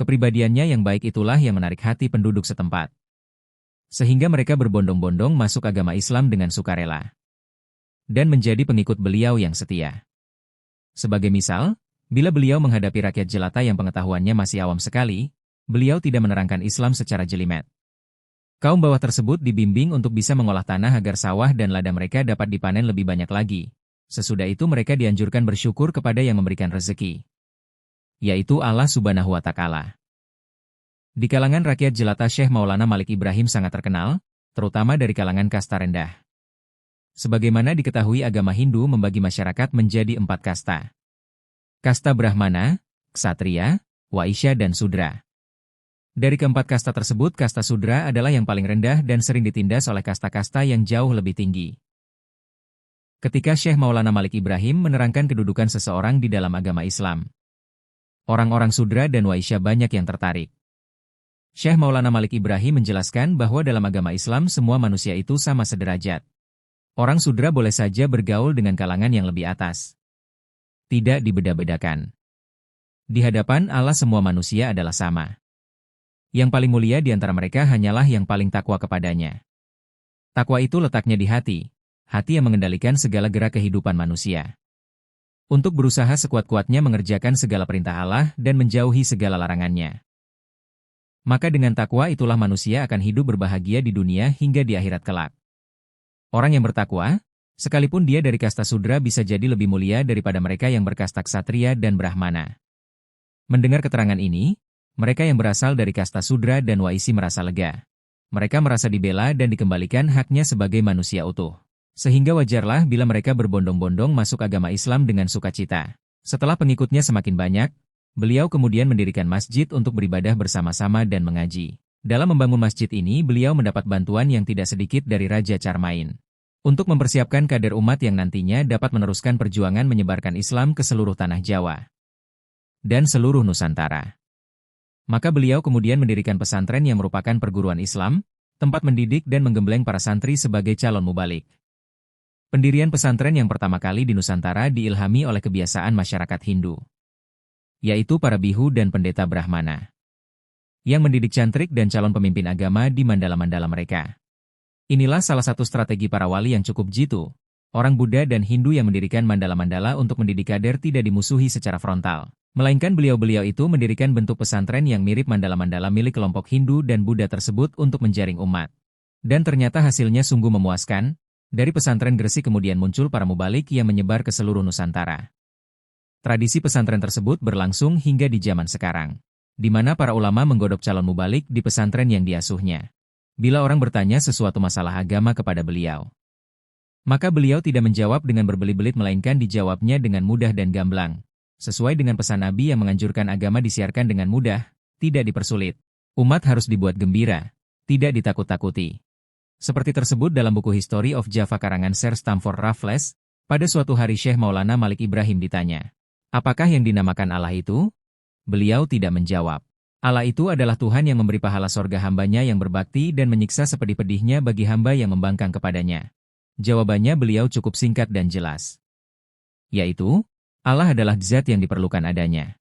Kepribadiannya yang baik itulah yang menarik hati penduduk setempat. Sehingga mereka berbondong-bondong masuk agama Islam dengan sukarela. Dan menjadi pengikut beliau yang setia. Sebagai misal, bila beliau menghadapi rakyat jelata yang pengetahuannya masih awam sekali, beliau tidak menerangkan Islam secara jelimet. Kaum bawah tersebut dibimbing untuk bisa mengolah tanah agar sawah dan ladang mereka dapat dipanen lebih banyak lagi. Sesudah itu mereka dianjurkan bersyukur kepada yang memberikan rezeki, yaitu Allah Subhanahu wa Ta'ala. Di kalangan rakyat jelata, Syekh Maulana Malik Ibrahim sangat terkenal, terutama dari kalangan kasta rendah. Sebagaimana diketahui, agama Hindu membagi masyarakat menjadi 4 kasta. Kasta Brahmana, Ksatria, Waisya dan Sudra. Dari keempat kasta tersebut, kasta Sudra adalah yang paling rendah dan sering ditindas oleh kasta-kasta yang jauh lebih tinggi. Ketika Syekh Maulana Malik Ibrahim menerangkan kedudukan seseorang di dalam agama Islam, orang-orang Sudra dan Waisya banyak yang tertarik. Syekh Maulana Malik Ibrahim menjelaskan bahwa dalam agama Islam semua manusia itu sama sederajat. Orang Sudra boleh saja bergaul dengan kalangan yang lebih atas. Tidak dibeda-bedakan. Di hadapan Allah semua manusia adalah sama. Yang paling mulia di antara mereka hanyalah yang paling takwa kepadanya. Takwa itu letaknya di hati yang mengendalikan segala gerak kehidupan manusia. Untuk berusaha sekuat-kuatnya mengerjakan segala perintah Allah dan menjauhi segala larangannya. Maka dengan takwa itulah manusia akan hidup berbahagia di dunia hingga di akhirat kelak. Orang yang bertakwa, sekalipun dia dari kasta Sudra, bisa jadi lebih mulia daripada mereka yang berkasta Ksatria dan Brahmana. Mendengar keterangan ini, mereka yang berasal dari kasta Sudra dan Waisi merasa lega. Mereka merasa dibela dan dikembalikan haknya sebagai manusia utuh. Sehingga wajarlah bila mereka berbondong-bondong masuk agama Islam dengan sukacita. Setelah pengikutnya semakin banyak, beliau kemudian mendirikan masjid untuk beribadah bersama-sama dan mengaji. Dalam membangun masjid ini, beliau mendapat bantuan yang tidak sedikit dari Raja Charmain. Untuk mempersiapkan kader umat yang nantinya dapat meneruskan perjuangan menyebarkan Islam ke seluruh tanah Jawa dan seluruh Nusantara. Maka beliau kemudian mendirikan pesantren yang merupakan perguruan Islam, tempat mendidik dan menggembleng para santri sebagai calon mubalik. Pendirian pesantren yang pertama kali di Nusantara diilhami oleh kebiasaan masyarakat Hindu, yaitu para bihu dan pendeta Brahmana, yang mendidik cantrik dan calon pemimpin agama di mandala-mandala mereka. Inilah salah satu strategi para wali yang cukup jitu, orang Buddha dan Hindu yang mendirikan mandala-mandala untuk mendidik kader tidak dimusuhi secara frontal. Melainkan beliau-beliau itu mendirikan bentuk pesantren yang mirip mandala-mandala milik kelompok Hindu dan Buddha tersebut untuk menjaring umat. Dan ternyata hasilnya sungguh memuaskan. Dari pesantren Gresik kemudian muncul para mubalik yang menyebar ke seluruh Nusantara. Tradisi pesantren tersebut berlangsung hingga di zaman sekarang, di mana para ulama menggodok calon mubalik di pesantren yang diasuhnya. Bila orang bertanya sesuatu masalah agama kepada beliau, maka beliau tidak menjawab dengan berbelit-belit, melainkan dijawabnya dengan mudah dan gamblang. Sesuai dengan pesan Nabi yang menganjurkan agama disiarkan dengan mudah, tidak dipersulit. Umat harus dibuat gembira, tidak ditakut-takuti. Seperti tersebut dalam buku History of Java karangan Sir Stamford Raffles, pada suatu hari Syekh Maulana Malik Ibrahim ditanya, apakah yang dinamakan Allah itu? Beliau tidak menjawab. Allah itu adalah Tuhan yang memberi pahala sorga hambanya yang berbakti dan menyiksa sepedih-pedihnya bagi hamba yang membangkang kepadanya. Jawabannya beliau cukup singkat dan jelas, yaitu, Allah adalah zat yang diperlukan adanya.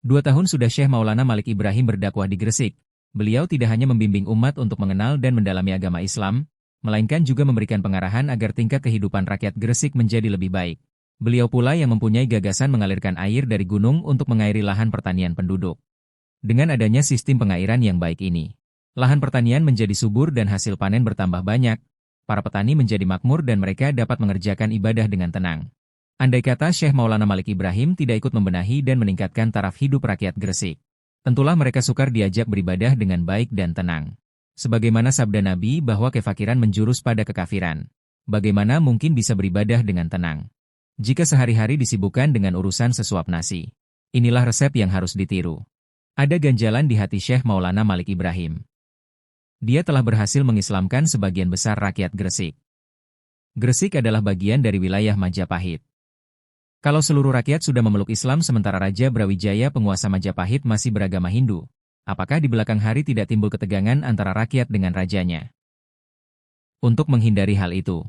2 tahun sudah Syekh Maulana Malik Ibrahim berdakwah di Gresik. Beliau tidak hanya membimbing umat untuk mengenal dan mendalami agama Islam, melainkan juga memberikan pengarahan agar tingkat kehidupan rakyat Gresik menjadi lebih baik. Beliau pula yang mempunyai gagasan mengalirkan air dari gunung untuk mengairi lahan pertanian penduduk. Dengan adanya sistem pengairan yang baik ini, lahan pertanian menjadi subur dan hasil panen bertambah banyak. Para petani menjadi makmur dan mereka dapat mengerjakan ibadah dengan tenang. Andai kata Syekh Maulana Malik Ibrahim tidak ikut membenahi dan meningkatkan taraf hidup rakyat Gresik, tentulah mereka sukar diajak beribadah dengan baik dan tenang. Sebagaimana sabda Nabi bahwa kefakiran menjurus pada kekafiran. Bagaimana mungkin bisa beribadah dengan tenang jika sehari-hari disibukkan dengan urusan sesuap nasi? Inilah resep yang harus ditiru. Ada ganjalan di hati Syekh Maulana Malik Ibrahim. Dia telah berhasil mengislamkan sebagian besar rakyat Gresik. Gresik adalah bagian dari wilayah Majapahit. Kalau seluruh rakyat sudah memeluk Islam sementara Raja Brawijaya penguasa Majapahit masih beragama Hindu, apakah di belakang hari tidak timbul ketegangan antara rakyat dengan rajanya? Untuk menghindari hal itu,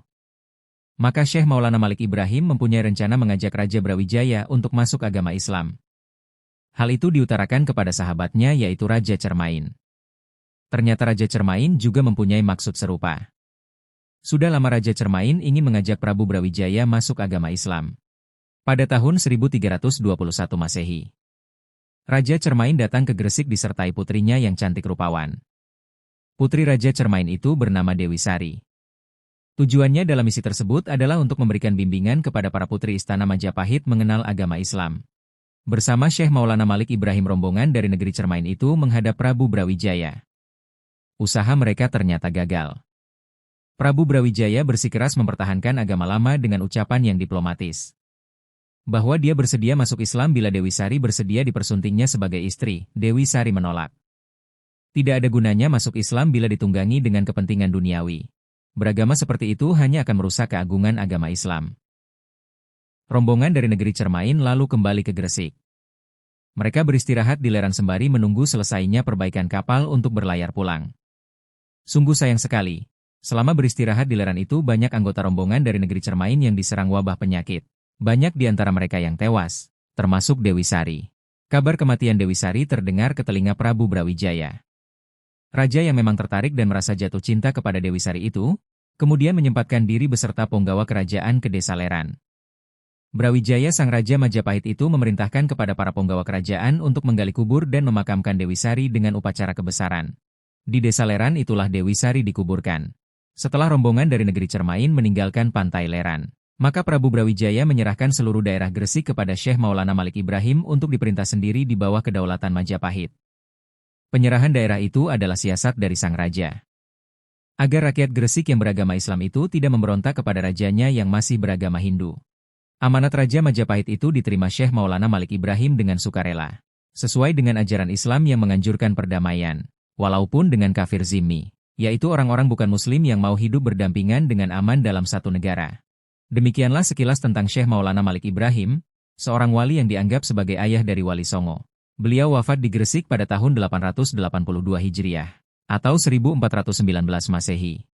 maka Syekh Maulana Malik Ibrahim mempunyai rencana mengajak Raja Brawijaya untuk masuk agama Islam. Hal itu diutarakan kepada sahabatnya yaitu Raja Cermain. Ternyata Raja Cermain juga mempunyai maksud serupa. Sudah lama Raja Cermain ingin mengajak Prabu Brawijaya masuk agama Islam. Pada tahun 1321 Masehi, Raja Cermain datang ke Gresik disertai putrinya yang cantik rupawan. Putri Raja Cermain itu bernama Dewi Sari. Tujuannya dalam misi tersebut adalah untuk memberikan bimbingan kepada para putri istana Majapahit mengenal agama Islam. Bersama Syekh Maulana Malik Ibrahim rombongan dari negeri Cermain itu menghadap Prabu Brawijaya. Usaha mereka ternyata gagal. Prabu Brawijaya bersikeras mempertahankan agama lama dengan ucapan yang diplomatis. Bahwa dia bersedia masuk Islam bila Dewi Sari bersedia dipersuntingnya sebagai istri. Dewi Sari menolak. Tidak ada gunanya masuk Islam bila ditunggangi dengan kepentingan duniawi. Beragama seperti itu hanya akan merusak keagungan agama Islam. Rombongan dari negeri Cermain lalu kembali ke Gresik. Mereka beristirahat di lerang sembari menunggu selesainya perbaikan kapal untuk berlayar pulang. Sungguh sayang sekali. Selama beristirahat di lerang itu banyak anggota rombongan dari negeri Cermain yang diserang wabah penyakit. Banyak di antara mereka yang tewas, termasuk Dewi Sari. Kabar kematian Dewi Sari terdengar ke telinga Prabu Brawijaya. Raja yang memang tertarik dan merasa jatuh cinta kepada Dewi Sari itu, kemudian menyempatkan diri beserta punggawa kerajaan ke desa Leran. Brawijaya sang Raja Majapahit itu memerintahkan kepada para punggawa kerajaan untuk menggali kubur dan memakamkan Dewi Sari dengan upacara kebesaran. Di desa Leran itulah Dewi Sari dikuburkan. Setelah rombongan dari negeri Cermain meninggalkan pantai Leran, maka Prabu Brawijaya menyerahkan seluruh daerah Gresik kepada Syekh Maulana Malik Ibrahim untuk diperintah sendiri di bawah kedaulatan Majapahit. Penyerahan daerah itu adalah siasat dari sang raja. Agar rakyat Gresik yang beragama Islam itu tidak memberontak kepada rajanya yang masih beragama Hindu. Amanat Raja Majapahit itu diterima Syekh Maulana Malik Ibrahim dengan sukarela. Sesuai dengan ajaran Islam yang menganjurkan perdamaian, walaupun dengan kafir zimmi, yaitu orang-orang bukan Muslim yang mau hidup berdampingan dengan aman dalam satu negara. Demikianlah sekilas tentang Syekh Maulana Malik Ibrahim, seorang wali yang dianggap sebagai ayah dari Wali Songo. Beliau wafat di Gresik pada tahun 882 Hijriah, atau 1419 Masehi.